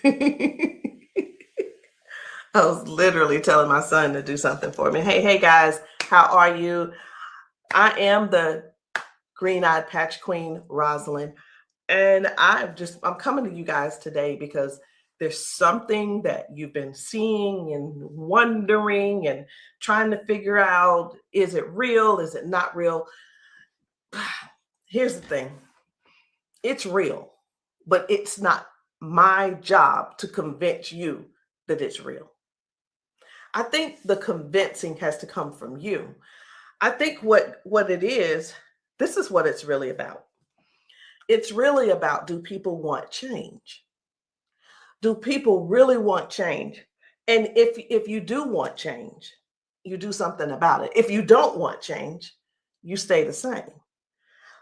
I was literally telling my son to do something for me. Hey guys, how are you? I am the green-eyed patch queen, Rosalind, and I'm coming to you guys today because there's something that you've been seeing and wondering and trying to figure out, is it real? Is it not real? Here's the thing. It's real, but it's not my job to convince you that it's real. I think the convincing has to come from you. I think what it is, this is what it's really about. It's really about, do people want change? Do people really want change? And if you do want change, you do something about it. If you don't want change, you stay the same.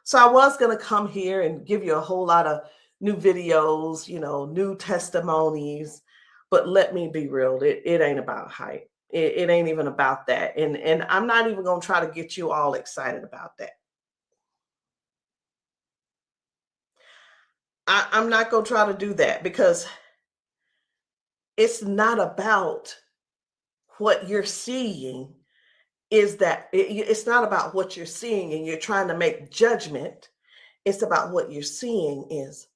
So I was going to come here and give you a whole lot of new videos, new testimonies, but let me be real, it ain't about hype. It ain't even about that. And I'm not even going to try to get you all excited about that. I'm not going to try to do that because it's not about what you're seeing. It's not about what you're seeing and you're trying to make judgment. It's about what you're seeing is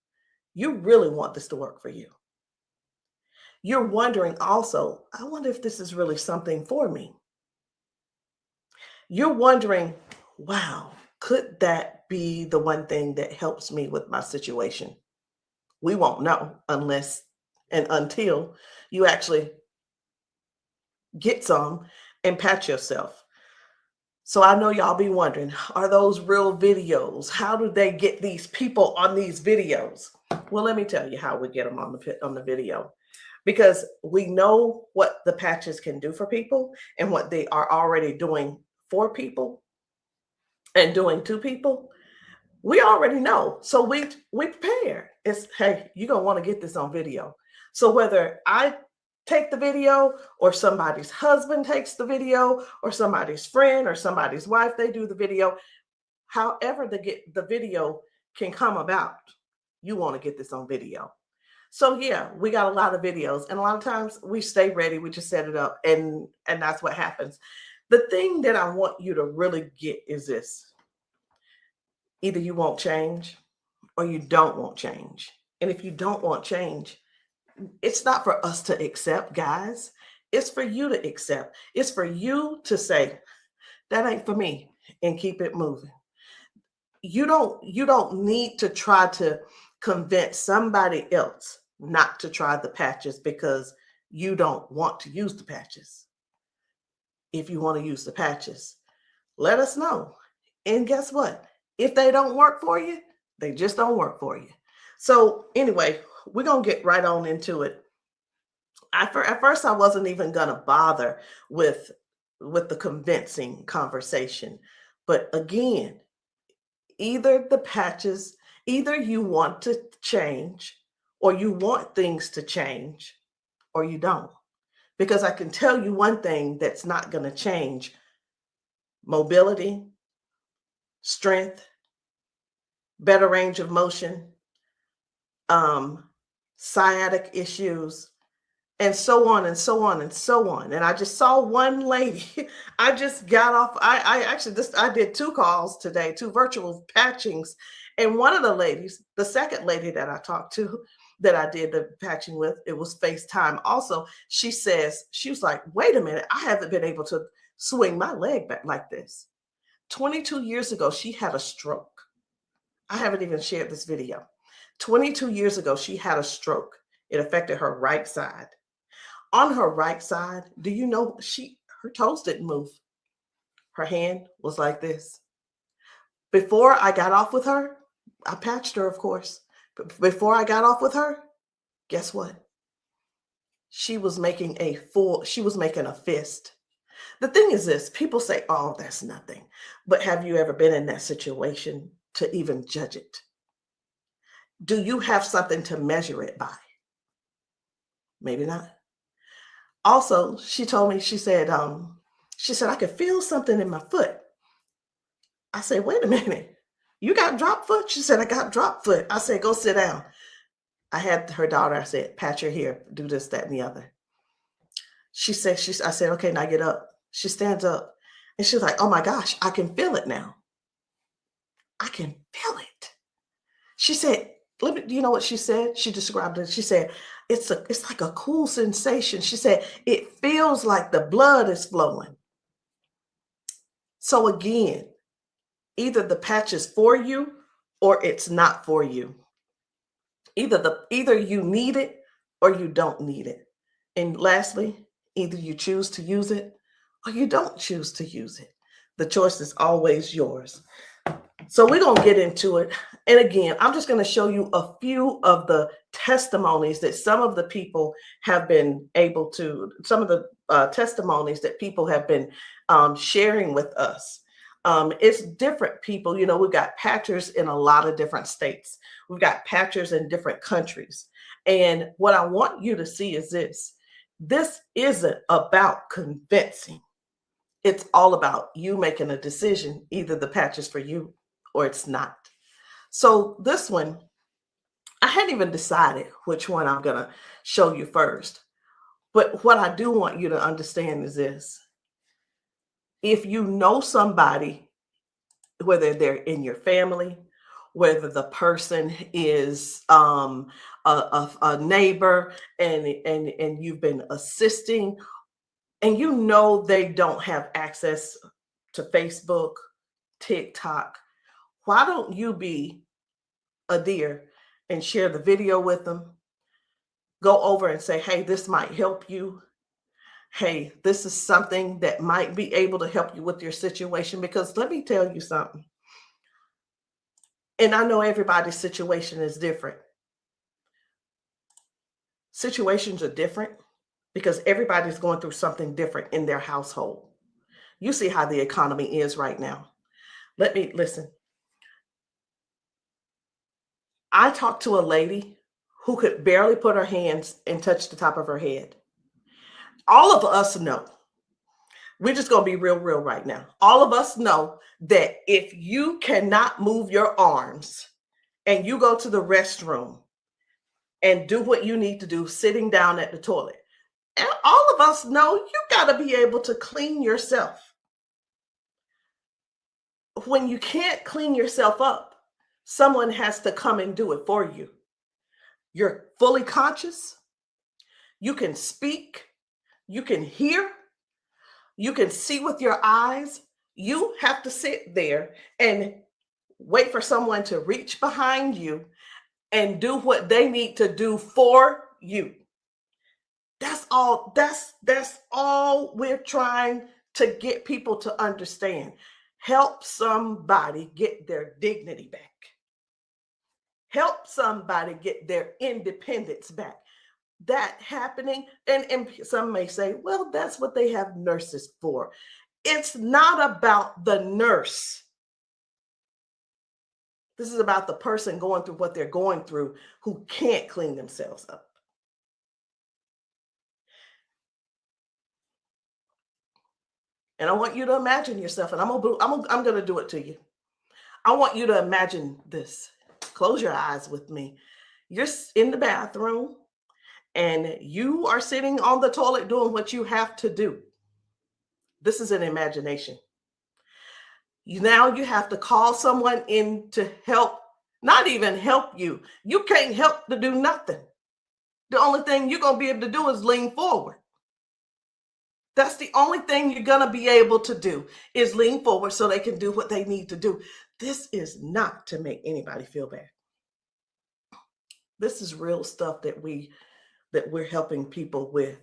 you really want this to work for you. You're wondering also, I wonder if this is really something for me. You're wondering, wow, could that be the one thing that helps me with my situation? We won't know unless and until you actually get some and pat yourself. So I know y'all be wondering, are those real videos? How do they get these people on these videos? Well, let me tell you how we get them on the video. Because we know what the patches can do for people and what they are already doing for people and doing to people. We already know. So we prepare. It's, hey, you're going to want to get this on video. So whether I take the video or somebody's husband takes the video or somebody's friend or somebody's wife, they do the video, however the video can come about, you want to get this on video. So yeah, we got a lot of videos, and a lot of times we stay ready. We just set it up, and that's what happens. The thing that I want you to really get is this: either you won't change, or you don't want change. And if you don't want change, it's not for us to accept, guys. It's for you to accept. It's for you to say, that ain't for me, and keep it moving. You don't need to try to convince somebody else not to try the patches because you don't want to use the patches. If you want to use the patches, let us know. And guess what? If they don't work for you, they just don't work for you. So anyway, we're going to get right on into it. At first, I wasn't even going to bother with the convincing conversation. But again, either the patches, either you want to change or you want things to change or you don't. Because I can tell you one thing that's not going to change: mobility, strength, better range of motion, sciatic issues, and so on and so on and so on. And I just saw one lady. I just got off. I did 2 calls today, 2 virtual patchings. And one of the ladies, the second lady that I talked to, that I did the patching with, it was FaceTime also. She was like, wait a minute, I haven't been able to swing my leg back like this. 22 years ago, she had a stroke. I haven't even shared this video. 22 years ago, she had a stroke. It affected her right side. On her right side, do you know her toes didn't move? Her hand was like this. Before I got off with her, I patched her, of course. But before I got off with her, guess what? She was making a fist. The thing is this: people say, oh, that's nothing. But have you ever been in that situation to even judge it? Do you have something to measure it by? Maybe not. Also, she told me, she said, I could feel something in my foot. I said, wait a minute, you got drop foot? She said, I got drop foot. I said, go sit down. I had her daughter, I said, pat your hair, do this, that, and the other. I said, okay, now get up. She stands up and she's like, oh my gosh, I can feel it now. I can feel it. She said, do you know what she said? She described it. She said, it's like a cool sensation. She said, it feels like the blood is flowing. So again, either the patch is for you or it's not for you. Either you need it or you don't need it. And lastly, either you choose to use it or you don't choose to use it. The choice is always yours. So we're going to get into it. And again, I'm just going to show you a few of the testimonies that some of the people have been able to, some of the testimonies that people have been sharing with us. It's different people. You know, we've got patchers in a lot of different states. We've got patchers in different countries. And what I want you to see is this. This isn't about convincing. It's all about you making a decision. Either the patch is for you or it's not. So this one, I hadn't even decided which one I'm going to show you first. But what I do want you to understand is this. If you know somebody, whether they're in your family, whether the person is a neighbor and you've been assisting, and you know they don't have access to Facebook, TikTok, why don't you be a dear and share the video with them? Go over and say, hey, this might help you. Hey, this is something that might be able to help you with your situation. Because let me tell you something. And I know everybody's situation is different. Situations are different because everybody's going through something different in their household. You see how the economy is right now. Listen. I talked to a lady who could barely put her hands and touch the top of her head. All of us know, we're just going to be real right now. All of us know that if you cannot move your arms and you go to the restroom and do what you need to do sitting down at the toilet, and all of us know you got to be able to clean yourself. When you can't clean yourself up, someone has to come and do it for you. You're fully conscious. You can speak. You can hear. You can see with your eyes. You have to sit there and wait for someone to reach behind you and do what they need to do for you. That's all. That's all we're trying to get people to understand. Help somebody get their dignity back. Help somebody get their independence back. That happening, and some may say, well, that's what they have nurses for. It's not about the nurse. This is about the person going through what they're going through who can't clean themselves up. And I want you to imagine yourself, and I'm going to do it to you. I want you to imagine this. Close your eyes with me. You're in the bathroom and you are sitting on the toilet doing what you have to do. This is an imagination. Now you have to call someone in to help, not even help you. You can't help to do nothing. The only thing you're going to be able to do is lean forward. That's the only thing you're going to be able to do is lean forward so they can do what they need to do. This is not to make anybody feel bad. This is real stuff that we're helping people with,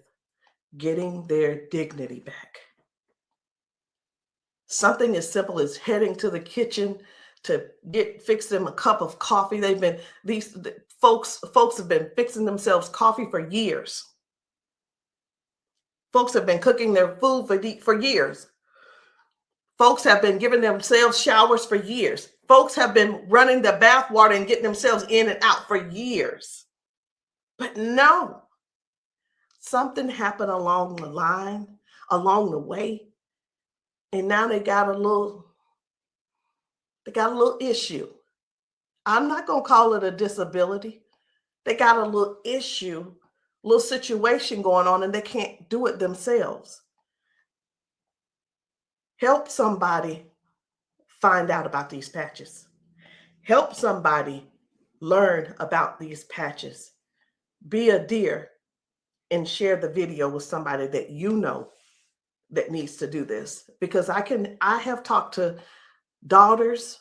getting their dignity back. Something as simple as heading to the kitchen to fix them a cup of coffee. These folks have been fixing themselves coffee for years. Folks have been cooking their food for years. Folks have been giving themselves showers for years. Folks have been running the bath water and getting themselves in and out for years. But no, something happened along the line, along the way, and now they got a little issue. I'm not going to call it a disability They got a little issue, little situation going on, and they can't do it themselves. Help somebody find out about these patches. Help somebody learn about these patches. Be a dear and share the video with somebody that you know that needs to do this. Because I have talked to daughters,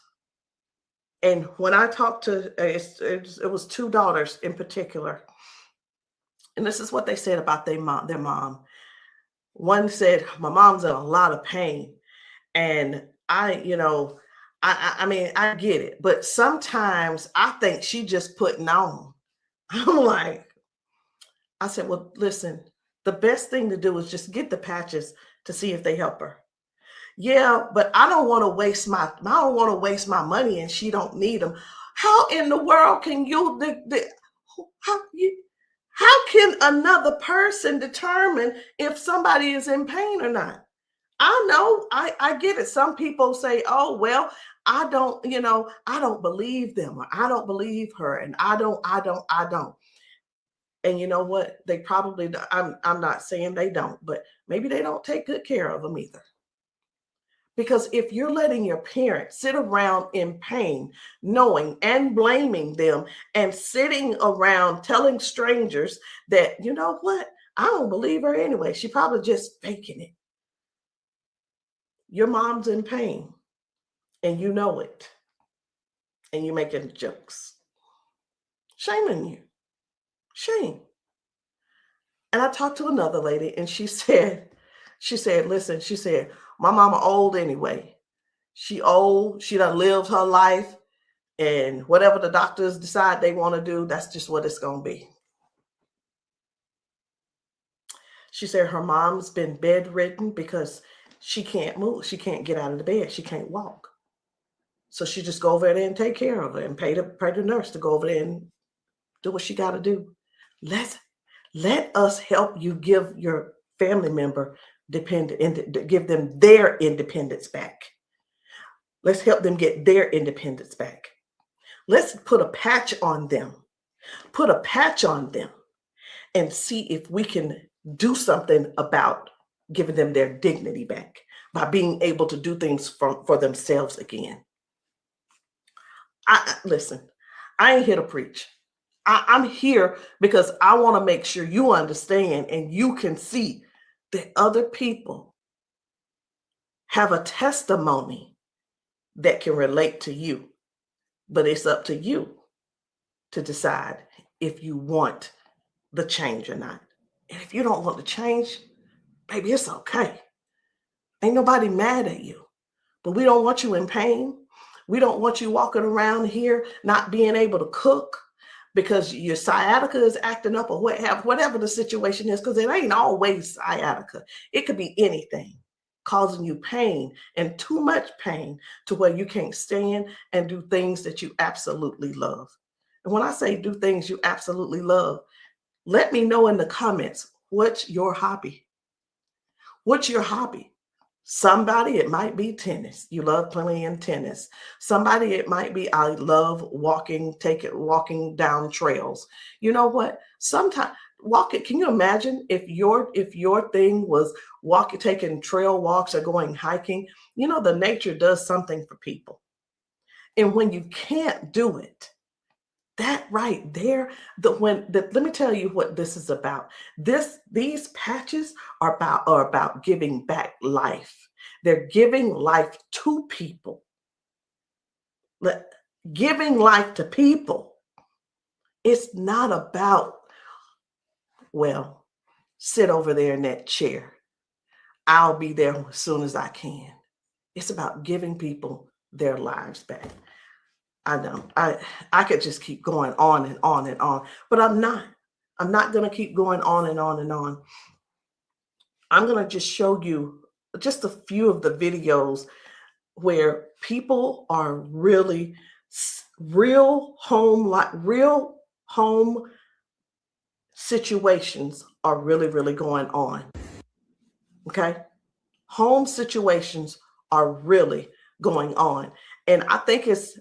and when I talked to, it was two daughters in particular, and this is what they said about their mom. One said, my mom's in a lot of pain. And I mean, I get it, but sometimes I think she just putting on. I'm like, I said, well, listen, the best thing to do is just get the patches to see if they help her. Yeah, but I don't want to waste my money and she don't need them. How in the world can how can another person determine if somebody is in pain or not? I know, I get it. Some people say, oh, well, I don't believe them, or I don't believe her, and I don't. And you know what? They probably, I'm not saying they don't, but maybe they don't take good care of them either. Because if you're letting your parents sit around in pain, knowing and blaming them, and sitting around telling strangers that, you know what, I don't believe her anyway, she probably just faking it. Your mom's in pain and you know it, and you're making jokes. Shame on you. Shame. And I talked to another lady and she said, listen, she said, my mama old anyway. She old, she done lived her life, and whatever the doctors decide they want to do, that's just what it's going to be. She said her mom's been bedridden because she can't move. She can't get out of the bed. She can't walk. So she just go over there and take care of her and pay the nurse to go over there and do what she got to do. Let us help you give your family member give them their independence back. Let's help them get their independence back. Let's put a patch on them. Put a patch on them and see if we can do something about giving them their dignity back by being able to do things for themselves again. Listen, I ain't here to preach. I'm here because I want to make sure you understand and you can see that other people have a testimony that can relate to you. But it's up to you to decide if you want the change or not. And if you don't want the change, baby, it's okay. Ain't nobody mad at you. But we don't want you in pain. We don't want you walking around here not being able to cook because your sciatica is acting up, or whatever the situation is, because it ain't always sciatica. It could be anything causing you pain, and too much pain to where you can't stand and do things that you absolutely love. And when I say do things you absolutely love, let me know in the comments, what's your hobby? What's your hobby? Somebody, it might be tennis. You love playing tennis. Somebody, it might be, I love walking down trails. You know what? Sometimes walking, can you imagine if your thing was taking trail walks or going hiking? You know, the nature does something for people. And when you can't do it, that right there, let me tell you what this is about. These patches are about giving back life. They're giving life to people. Giving life to people. It's not about, well, sit over there in that chair. I'll be there as soon as I can. It's about giving people their lives back. I know I could just keep going on and on and on, but I'm not going to keep going on and on and on. I'm going to just show you just a few of the videos where people are really real home situations are really going on. Okay. Home situations are really going on. And I think it's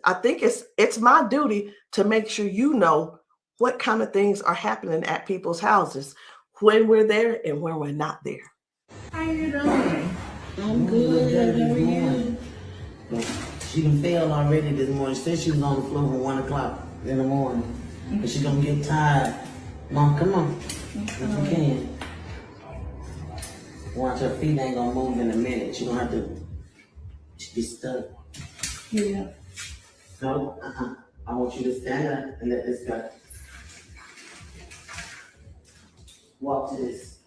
my duty to make sure you know what kind of things are happening at people's houses when we're there and when we're not there. How you doing? I'm good. How are you? She done failed already this morning. She said she was on the floor from 1 o'clock in the morning. But she gonna get tired. Mom, come on. If you can. Watch, her feet ain't gonna move in a minute. She gonna have to be stuck. Yeah. No, I want you to stand up and let this go. Walk to this.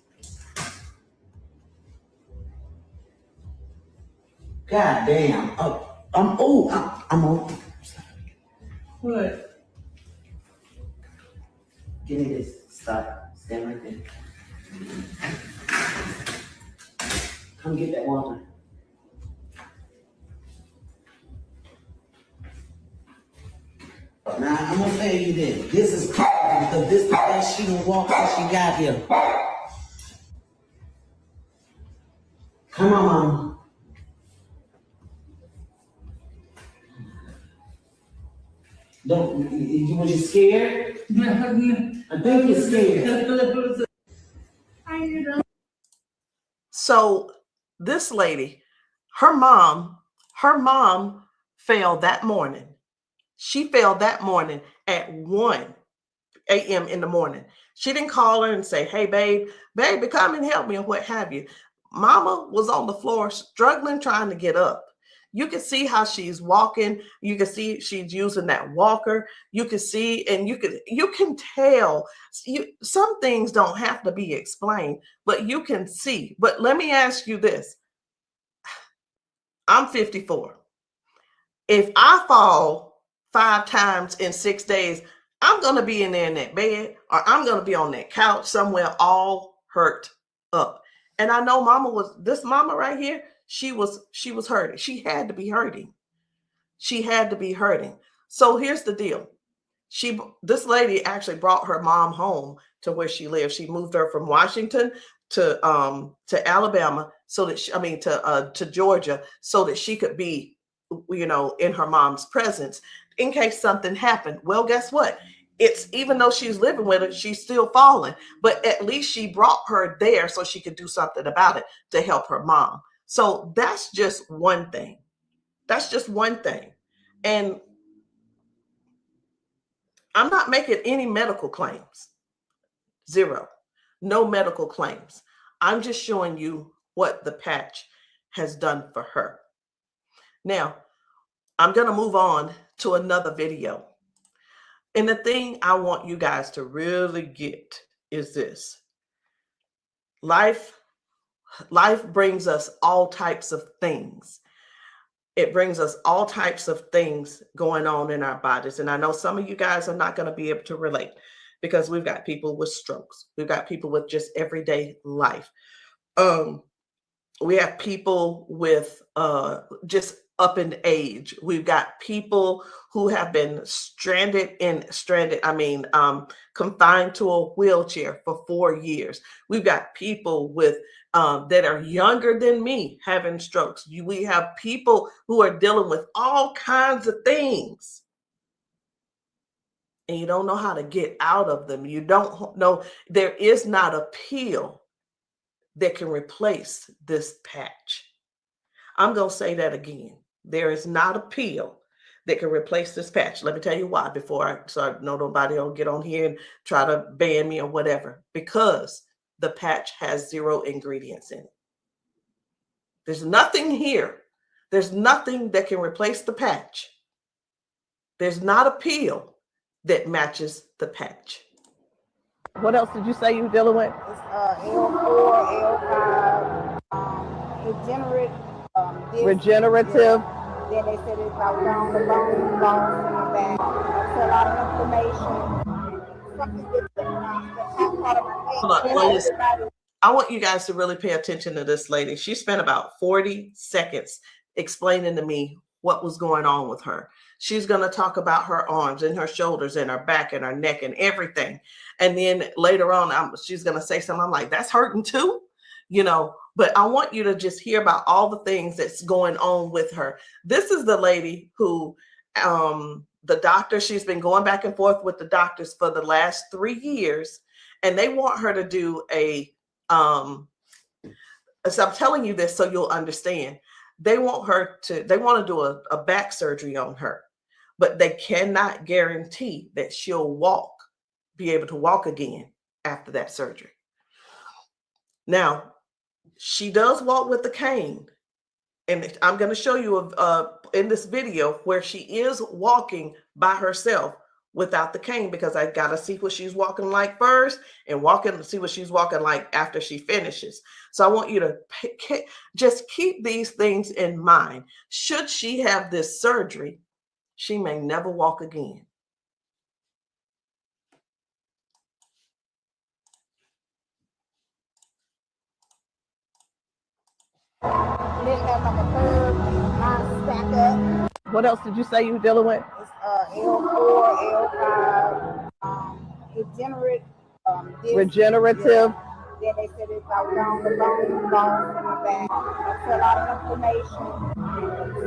God damn. I'm on. What? Give me this. Stop. Stand right there. Come get that water. Now, I'm gonna tell you this. This is critical because this is the best she done walked since she got here. Come on, Mama. Was you scared? I think you're scared. How you doing? So this lady, her mom fell that morning. She fell that morning at 1 a.m. in the morning. She didn't call her and say, hey, baby, come and help me, or what have you. Mama was on the floor struggling, trying to get up. You can see how she's walking. You can see she's using that walker. You can see, and you can tell. Some things don't have to be explained, but you can see. But let me ask you this. I'm 54. If I fall 5 times in 6 days, I'm going to be in there in that bed, or I'm going to be on that couch somewhere all hurt up. And I know this mama right here, she was hurting. She had to be hurting. She had to be hurting. So here's the deal. This lady actually brought her mom home to where she lives. She moved her from Washington to Alabama to Georgia, so that she could be, in her mom's presence in case something happened. Well, guess what? It's, even though she's living with her, she's still falling, but at least she brought her there so she could do something about it to help her mom. So that's just one thing. That's just one thing. And I'm not making any medical claims. Zero. No medical claims. I'm just showing you what the patch has done for her. Now, I'm going to move on to another video. And the thing I want you guys to really get is this. Life brings us all types of things. It brings us all types of things going on in our bodies. And I know some of you guys are not going to be able to relate, because we've got people with strokes. We've got people with just everyday life. We have people with just up in age. We've got people who have been confined to a wheelchair for 4 years. We've got people with that are younger than me having strokes. We have people who are dealing with all kinds of things, and you don't know how to get out of them. You don't know. There is not a pill that can replace this patch. I'm going to say that again. There is not a pill that can replace this patch. Let me tell you why, so I know nobody will get on here and try to ban me or whatever. Because the patch has 0 ingredients in it. There's nothing here. There's nothing that can replace the patch. There's not a pill that matches the patch. What else did you say you were dealing with? It's L4, L5, regenerative. Yeah. Then they said it's about down the bone loss in the back. That's a lot of inflammation. Something that's part of my head. I want you guys to really pay attention to this lady. She spent about 40 seconds explaining to me what was going on with her. She's going to talk about her arms and her shoulders and her back and her neck and everything. And then later on, she's going to say something. I'm like, that's hurting too, but I want you to just hear about all the things that's going on with her. This is the lady who the doctor, she's been going back and forth with the doctors for the last 3 years, and they want her to do a so I'm telling you this so you'll understand. They want to do a back surgery on her, but they cannot guarantee that she'll be able to walk again after that surgery. Now, she does walk with the cane, and I'm going to show you in this video where she is walking by herself without the cane, because I got to see what she's walking like first and see what she's walking like after she finishes. So I want you to just keep these things in mind. Should she have this surgery, she may never walk again. What else did you say you were dealing with? It's L4, L5, regenerative. Yeah. Then they said it's out down the bone loss in the back. That's a lot of inflammation.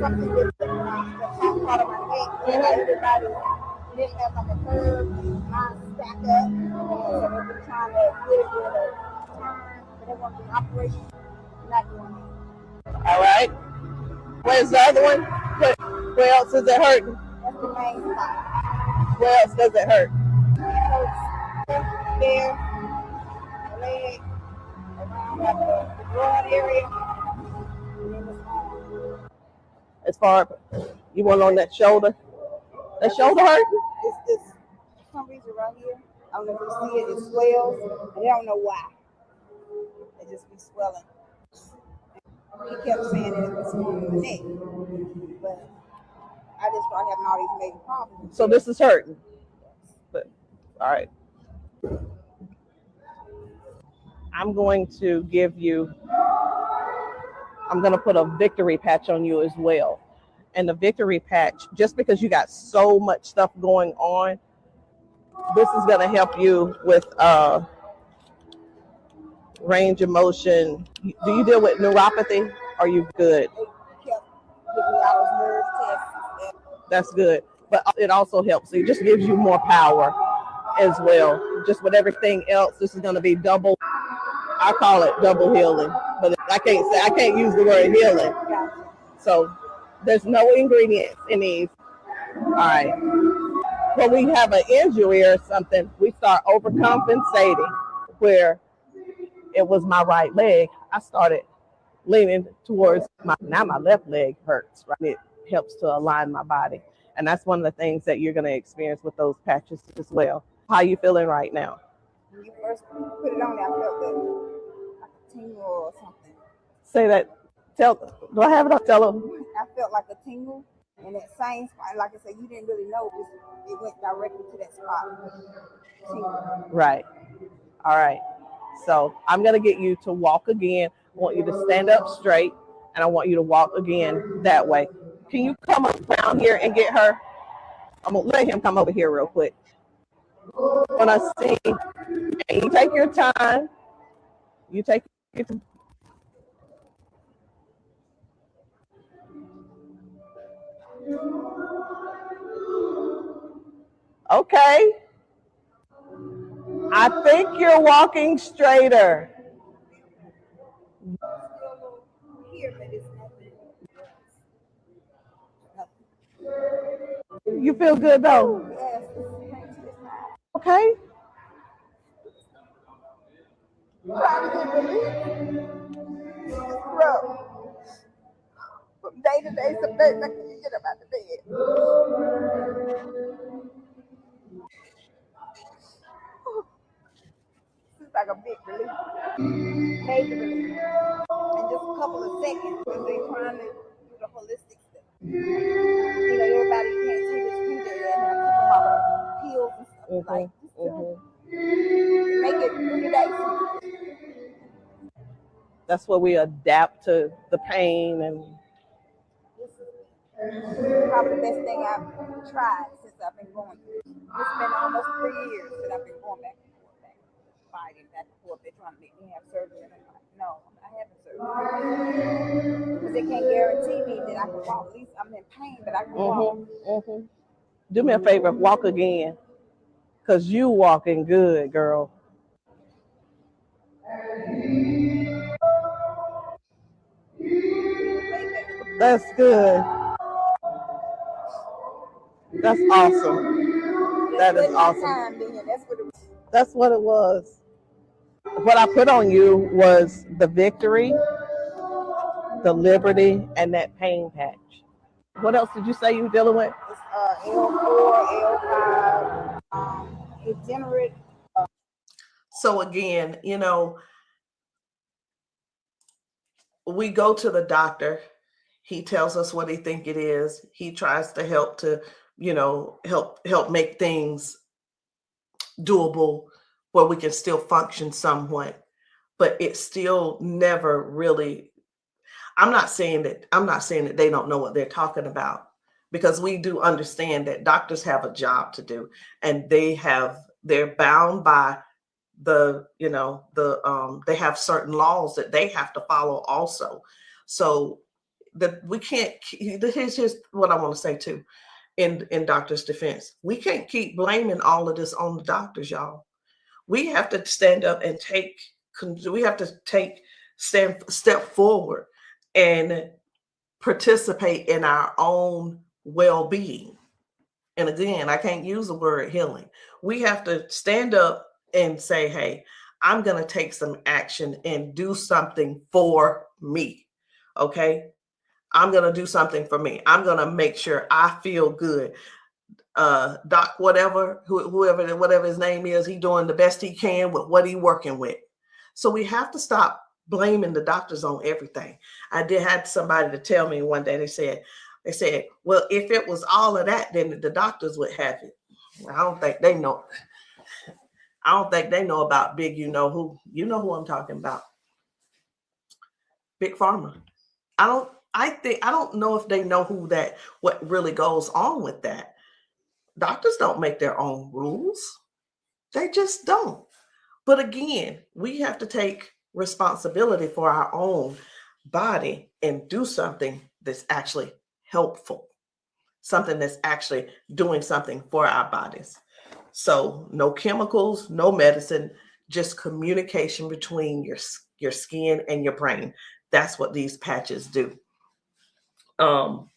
Something with the top part of my neck. Everybody living up on the curve, mine stack up. So they've been trying to get it with a turn, but they want the operation. Not doing it. All right. Where's the other one? Where else is it hurting? That's the main spot. Where else does it hurt? It hurts there, leg, around like the broad area, and then it's on. As far you want on that shoulder? That shoulder hurt? It's this, for some reason right here. I don't know if you see it, it swells, and I don't know why. It just be swelling. He kept saying that it was on the neck, but I just started having all these major problems. So this is hurting. But, all right. I'm going to put a victory patch on you as well. And the victory patch, just because you got so much stuff going on, this is going to help you with range of motion. Do you deal with neuropathy? Are you good? They kept giving me all those nerve tests. That's good. But it also helps. It just gives you more power as well. Just with everything else, this is going to be double. I call it double healing, but I can't use the word healing. So there's no ingredients in these. All right. When we have an injury or something, we start overcompensating. Where it was my right leg, I started leaning towards now my left leg hurts, right? It helps to align my body. And that's one of the things that you're going to experience with those patches as well. How are you feeling right now? When you first put it on, I felt like a tingle or something. Say that. Do I have it up? Tell them. I felt like a tingle, and that same spot, like I said, you didn't really know it went directly to that spot. Tingle. Right. All right. So I'm going to get you to walk again. I want you to stand up straight, and I want you to walk again that way. Can you come around here and get her? I'm going to let him come over here real quick. When I sing, and you take your time. You take your time. Okay. I think you're walking straighter. You feel good though? Okay. From day to day, some days I can't get up out of bed. It's like a big relief, major relief, in just a couple of seconds because they're trying to do the holistic stuff. You know, everybody can't see this finger and have to come out of pills and stuff like make it 3 days. That's where we adapt to the pain, and this is probably the best thing I've tried since I've been going through. It's been almost 3 years that I've been going back and forth, fighting back and forth. They're trying to make me have surgery, and I'm like, no, I'm not having surgery because they can't guarantee me that I can walk. At least I'm in pain, but I can walk. Do me a favor, walk again, because you walking good, girl. That's good. That's awesome. That is awesome. That's what it was. What I put on you was the victory, the liberty, and that pain patch. What else did you say you were dealing with? It's L4, L5, degenerate. So again, we go to the doctor. He tells us what he think it is. He tries to help to, help make things doable where we can still function somewhat, but it's still never really. I'm not saying that they don't know what they're talking about, because we do understand that doctors have a job to do, and they're bound by they have certain laws that they have to follow also. So that we can't. Here's what I want to say too, in doctors' defense. We can't keep blaming all of this on the doctors, y'all. We have to stand up and step forward and participate in our own well-being. And again, I can't use the word healing. We have to stand up and say, hey, I'm going to take some action and do something for me. Okay. I'm going to do something for me. I'm going to make sure I feel good. Doc, whatever his name is, he doing the best he can with what he working with. So we have to stop blaming the doctors on everything. I had somebody to tell me one day, they said, well, if it was all of that, then the doctors would have it. I don't think they know. I don't think they know about big, you know who I'm talking about. Big Pharma. I don't know if they know what really goes on with that. Doctors don't make their own rules. They just don't. But again, we have to take responsibility for our own body and do something that's actually helpful, something that's actually doing something for our bodies. So no chemicals, no medicine, just communication between your skin and your brain. That's what these patches do. I'm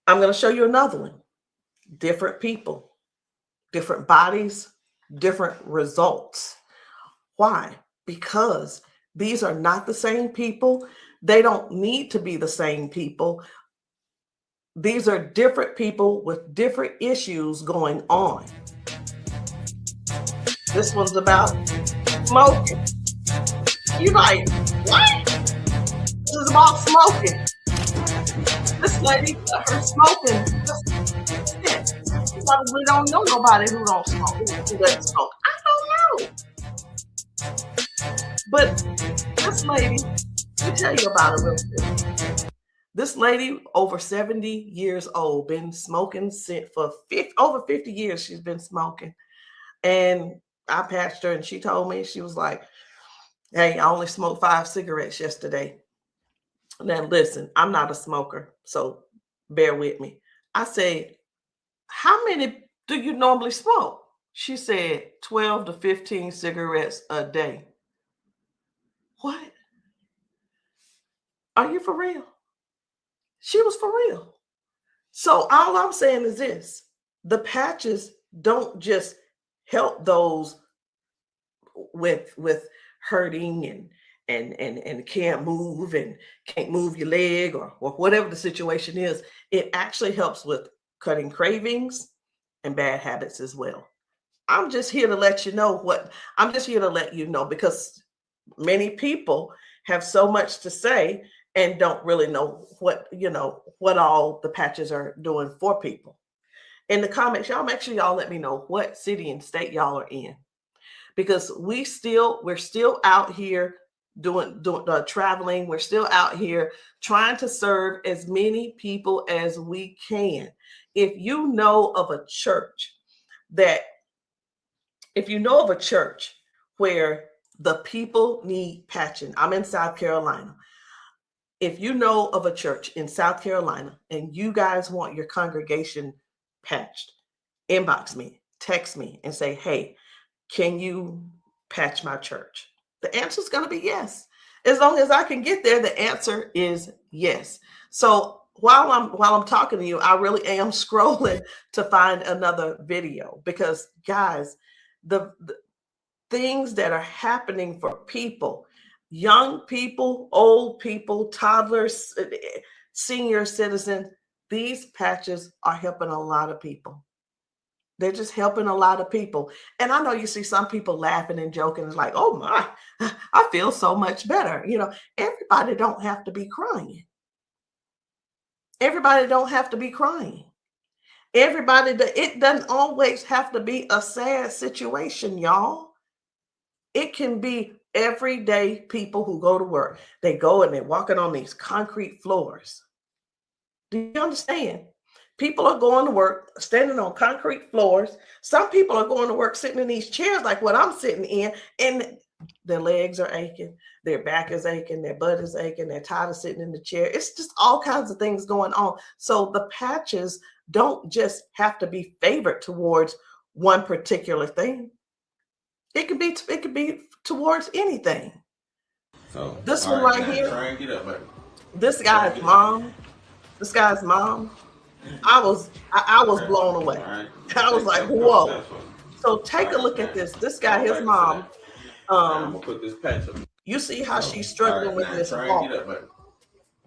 going to show you another one. Different people, different bodies, different results. Why? Because these are not the same people. They don't need to be the same people. These are different people with different issues going on. This one's about smoking. You're like, what? This is about smoking. This lady, her smoking. You probably don't know nobody who don't smoke, who doesn't smoke. I don't know. But this lady, let me tell you about her real quick. This lady, over 70 years old, been smoking for over 50 years. She's been smoking. And I patched her, and she told me, she was like, hey, I only smoked 5 cigarettes yesterday. Now, listen, I'm not a smoker, so bear with me. I said, how many do you normally smoke? She said 12 to 15 cigarettes a day. What? Are you for real? She was for real. So all I'm saying is this: the patches don't just help those with hurting and can't move and can't move your leg or whatever the situation is. It actually helps with cutting cravings and bad habits as well. I'm just here to let you know because many people have so much to say and don't really know what all the patches are doing for people. In the comments, y'all make sure y'all let me know what city and state y'all are in, because we're still out here doing traveling. We're still out here trying to serve as many people as we can. If you know of a church where the people need patching, I'm in South Carolina. if you know of a church in South Carolina and you guys want your congregation patched, inbox me, text me, and say, hey, can you patch my church? The answer is going to be yes. As long as I can get there, the answer is yes. So while I'm talking to you, I really am scrolling to find another video, because guys, the things that are happening for people, young people, old people, toddlers, senior citizens, these patches are helping a lot of people. They're just helping a lot of people. And I know you see some people laughing and joking. It's like, oh my, I feel so much better. You know, everybody don't have to be crying. Everybody don't have to be crying. It doesn't always have to be a sad situation, y'all. It can be everyday people who go to work. They go and they're walking on these concrete floors. Do you understand? People are going to work standing on concrete floors. Some people are going to work sitting in these chairs like what I'm sitting in, and their legs are aching, their back is aching, their butt is aching, they're tired of sitting in the chair. It's just all kinds of things going on. So the patches don't just have to be favored towards one particular thing. It could be towards anything. So this one right here, try and get up, baby. This guy's mom, I was blown away. Right. I was like, whoa. So take a look at this. This guy, his mom, I'm gonna put this patch up. you see how she's struggling with this try walk. and get up, baby.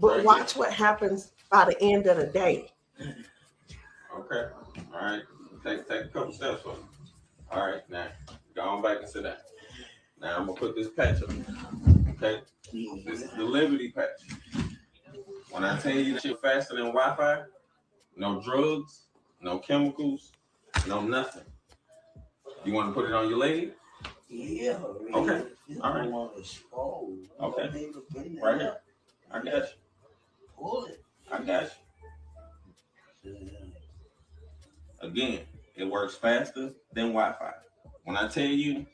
But watch what happens by the end of the day. Okay. All right. Take a couple steps for me. All right. Now go on back and sit down. Now I'm gonna put this patch up. Okay. This is the Liberty patch. When I tell you that you're faster than Wi-Fi, no drugs, no chemicals, no nothing. You want to put it on your leg? Yeah. Okay. All right. Okay. Right here. I got you. Pull it. I got you. Again, it works faster than Wi-Fi. When I tell you,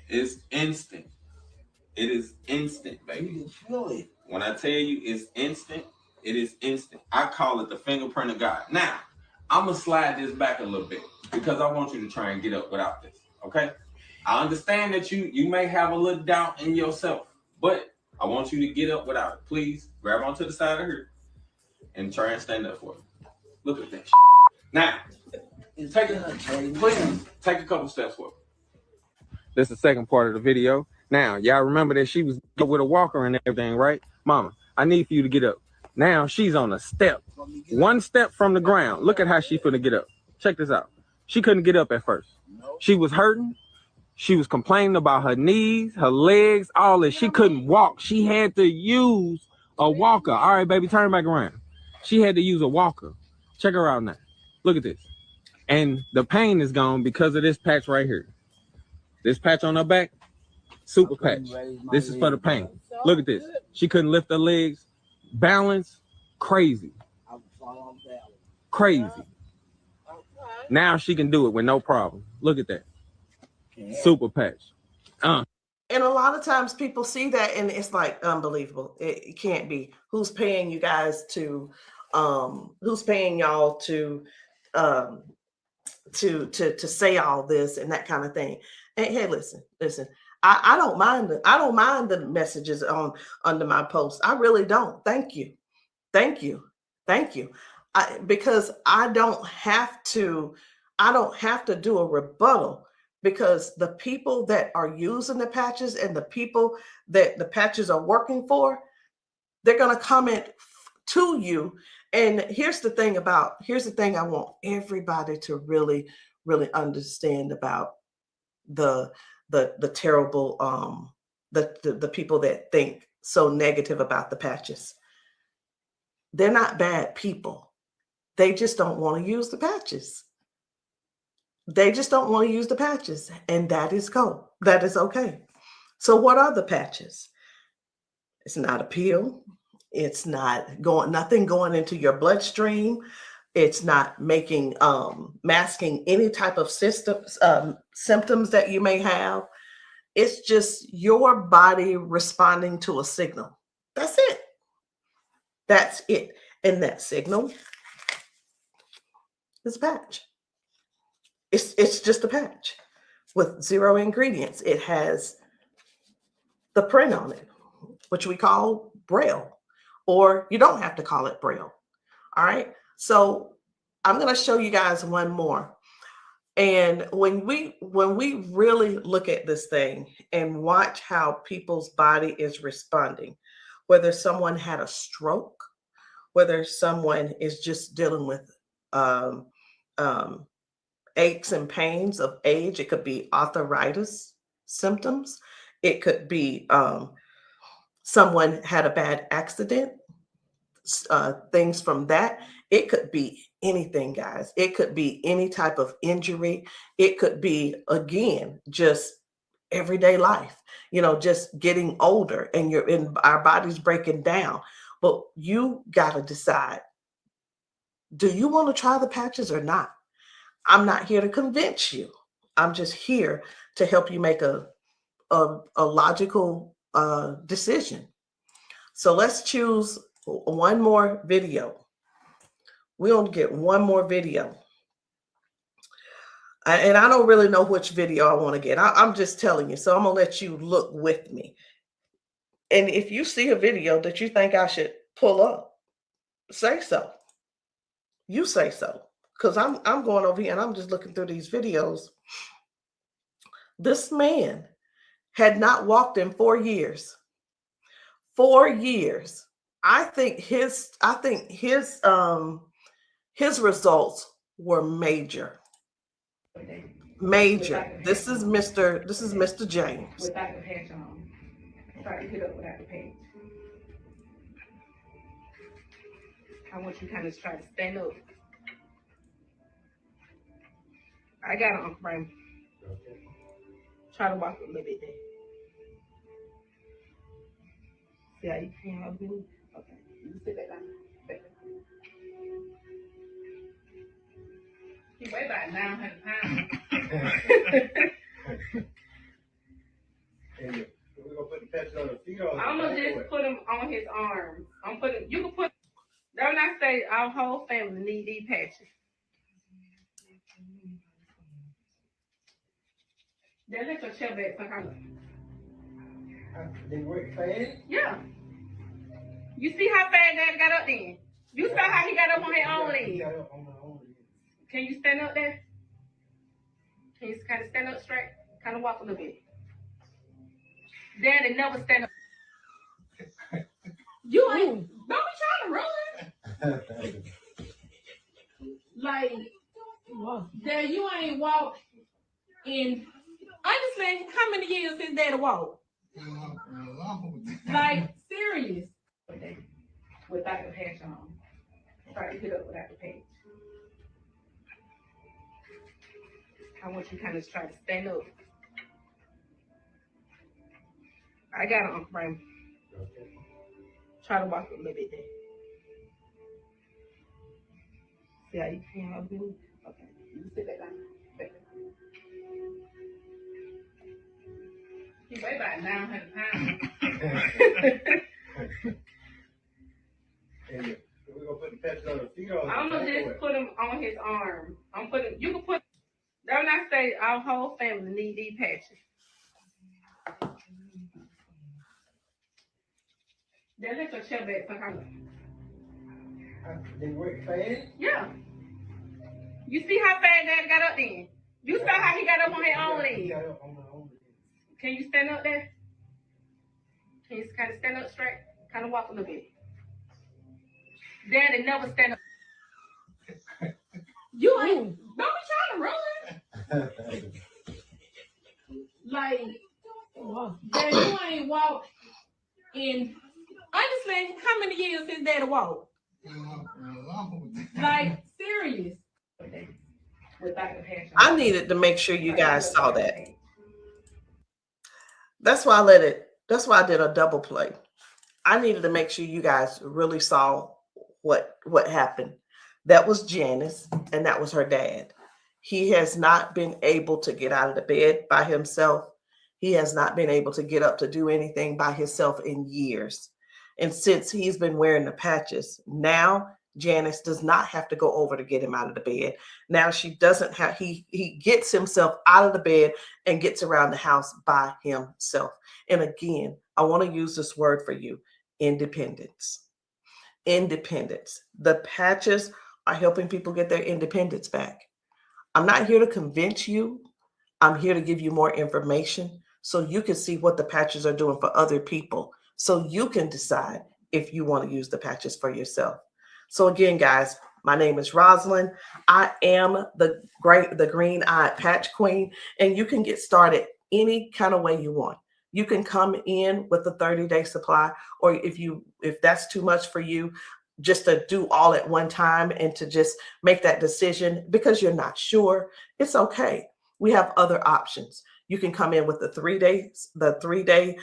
it's instant. It is instant, baby. You can feel it. When I tell you it's instant, it is instant. I call it the fingerprint of God. Now, I'm going to slide this back a little bit because I want you to try and get up without this, okay? I understand that you may have a little doubt in yourself, but I want you to get up without it. Please grab onto the side of her and try and stand up for me. Look at that shit. Now, take a couple steps forward. This is the second part of the video. Now, y'all remember that she was with a walker and everything, right? Mama, I need for you to get up. Now she's on a step. One step from the ground. Look at how she finna get up. Check this out. She couldn't get up at first. She was hurting. She was complaining about her knees, her legs, all this. She couldn't walk. She had to use a walker. All right, baby, turn back around. She had to use a walker. Check her out now. Look at this. And the pain is gone because of this patch right here. This patch on her back, super patch. This is for the pain. Look at this. She couldn't lift her legs. Balance, crazy. Crazy. Now she can do it with no problem. Look at that. Super patch. And a lot of times people see that and it's like unbelievable. It can't be. Who's paying you guys to who's paying y'all to say all this and that kind of thing. And hey, listen. I don't mind the messages under my post. I really don't. Thank you. Because I don't have to do a rebuttal, because the people that are using the patches and the people that the patches are working for, they're going to comment to you. And here's the thing I want everybody to really, really understand about the terrible, the people that think so negative about the patches. They're not bad people. They just don't want to use the patches. And that is cool. That is okay. So what are the patches? It's not a pill. It's not nothing going into your bloodstream. It's not masking any type of symptoms that you may have. It's just your body responding to a signal. That's it. That's it. And that signal is a patch. It's just a patch with 0 ingredients. It has the print on it, which we call Braille, or you don't have to call it Braille. All right. So I'm going to show you guys one more. And when we really look at this thing and watch how people's body is responding, whether someone had a stroke, whether someone is just dealing with aches and pains of age, it could be arthritis symptoms, it could be someone had a bad accident, things from that. It could be anything, guys. It could be any type of injury. It could be, again, just everyday life, just getting older and our body's breaking down. But you got to decide, do you want to try the patches or not? I'm not here to convince you. I'm just here to help you make a logical decision. So let's choose one more video. We only get one more video. And I don't really know which video I want to get. I'm just telling you. So I'm going to let you look with me. And if you see a video that you think I should pull up, say so. You say so. Because I'm going over here and I'm just looking through these videos. This man had not walked in 4 years. 4 years. I think his results were major. Major. This is Mr. James. Without the patch on. Try to get up without the patch. I want you to kind of try to stand up. I got an Uncle Brian. Try to walk a little bit there. See how you can up here? Okay. You sit back down. Back down. He weigh about 900 pounds. And we're gonna put the patch on the feet or I'm gonna just put him on his arms. You can put, don't I say our whole family need these patches. Then let your chair back so they work fast. yeah. You see how fast Dad got up then? You saw how he got up on his own leg. Can you stand up there? Can you kind of stand up straight? Kind of walk a little bit. Daddy never stand up. You ain't, don't be trying to run. Like, Dad, you ain't walked in, honestly, how many years since Daddy walked? Like, serious. Without the patch on. Try to get up without the patch. I want you to kind of try to stand up. I got an Uncle Brian. Try to walk a little bit there. See how you can up here? Okay. You sit back down. Back down. He weigh about 900 pounds. And we're gonna put the patch on the feet or I'm gonna just put him on his arm. You can put, don't I say our whole family need these patches. Then let your chair back so they work fast. yeah. You see how fast Dad got up then? You saw how he got up on his own leg. Can you stand up there? Can you kind of stand up straight? Kind of walk a little bit. Daddy never stand up. You ain't, don't be trying to run. Like, Dad, you ain't walked in, honestly, how many years since Daddy walked? Like, serious. Without the patch on. I needed to make sure you guys saw that. That's why I did a double play. I needed to make sure you guys really saw what happened. That was Janice, and that was her dad. He has not been able to get out of the bed by himself. He has not been able to get up to do anything by himself in years. And since he's been wearing the patches, now Janice does not have to go over to get him out of the bed. Now she doesn't have, he gets himself out of the bed and gets around the house by himself. And again, I want to use this word for you, independence. Independence. The patches are helping people get their independence back. I'm not here to convince you. I'm here to give you more information so you can see what the patches are doing for other people, so you can decide if you want to use the patches for yourself. So again, guys, my name is Rosalind. I am the green-eyed patch queen, and you can get started any kind of way you want. You can come in with a 30-day supply, or if that's too much for you, just to do all at one time and to just make that decision because you're not sure, it's okay. We have other options. You can come in with the 3-day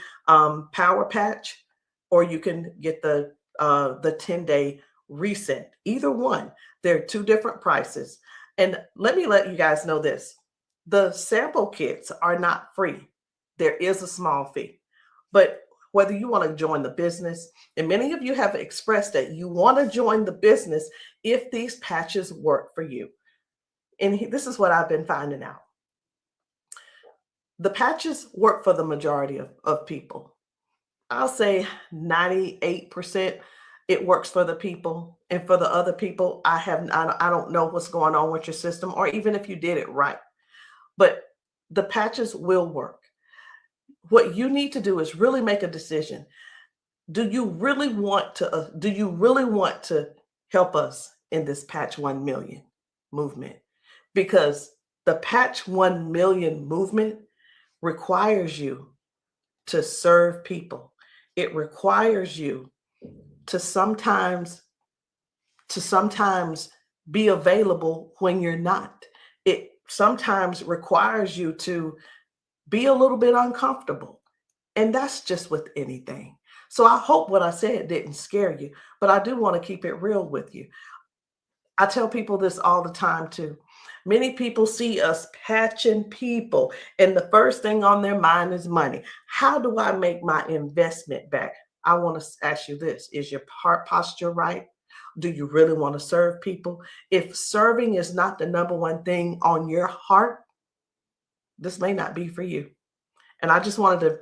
power patch, or you can get the 10-day reset. Either one. There are 2 different prices. And let me let you guys know this. The sample kits are not free. There is a small fee. But whether you want to join the business, and many of you have expressed that you want to join the business if these patches work for you. And this is what I've been finding out. The patches work for the majority of people. I'll say 98% it works for the people. And for the other people, I don't know what's going on with your system, or even if you did it right. But the patches will work. What you need to do is really make a decision. Do you really want to help us in this Patch 1 Million movement? Because the Patch 1 Million movement requires you to serve people. It requires you to sometimes be available when you're not. It sometimes requires you to be a little bit uncomfortable. And that's just with anything. So I hope what I said didn't scare you, but I do want to keep it real with you. I tell people this all the time too. Many people see us patching people, and the first thing on their mind is money. How do I make my investment back? I want to ask you this. Is your heart posture right? Do you really want to serve people? If serving is not the number one thing on your heart, this may not be for you. And I just wanted to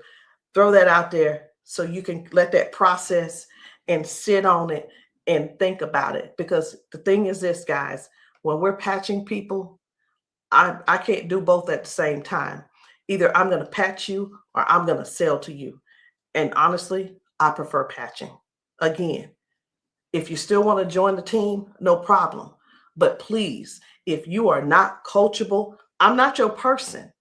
throw that out there so you can let that process and sit on it and think about it. Because the thing is this, guys, when we're patching people, I can't do both at the same time. Either I'm going to patch you or I'm going to sell to you. And honestly, I prefer patching. Again, if you still want to join the team, no problem. But please, if you are not coachable, I'm not your person.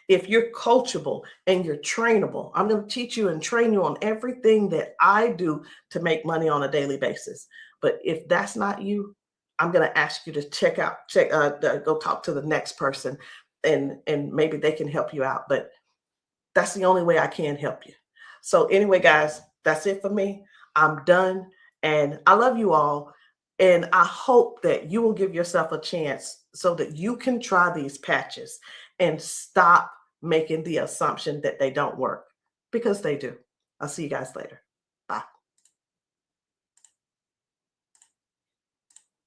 If you're coachable and you're trainable, I'm going to teach you and train you on everything that I do to make money on a daily basis. But if that's not you, I'm going to ask you to go talk to the next person, and maybe they can help you out. But that's the only way I can help you. So anyway, guys, that's it for me. I'm done. And I love you all. And I hope that you will give yourself a chance so that you can try these patches and stop making the assumption that they don't work, because they do. I'll see you guys later.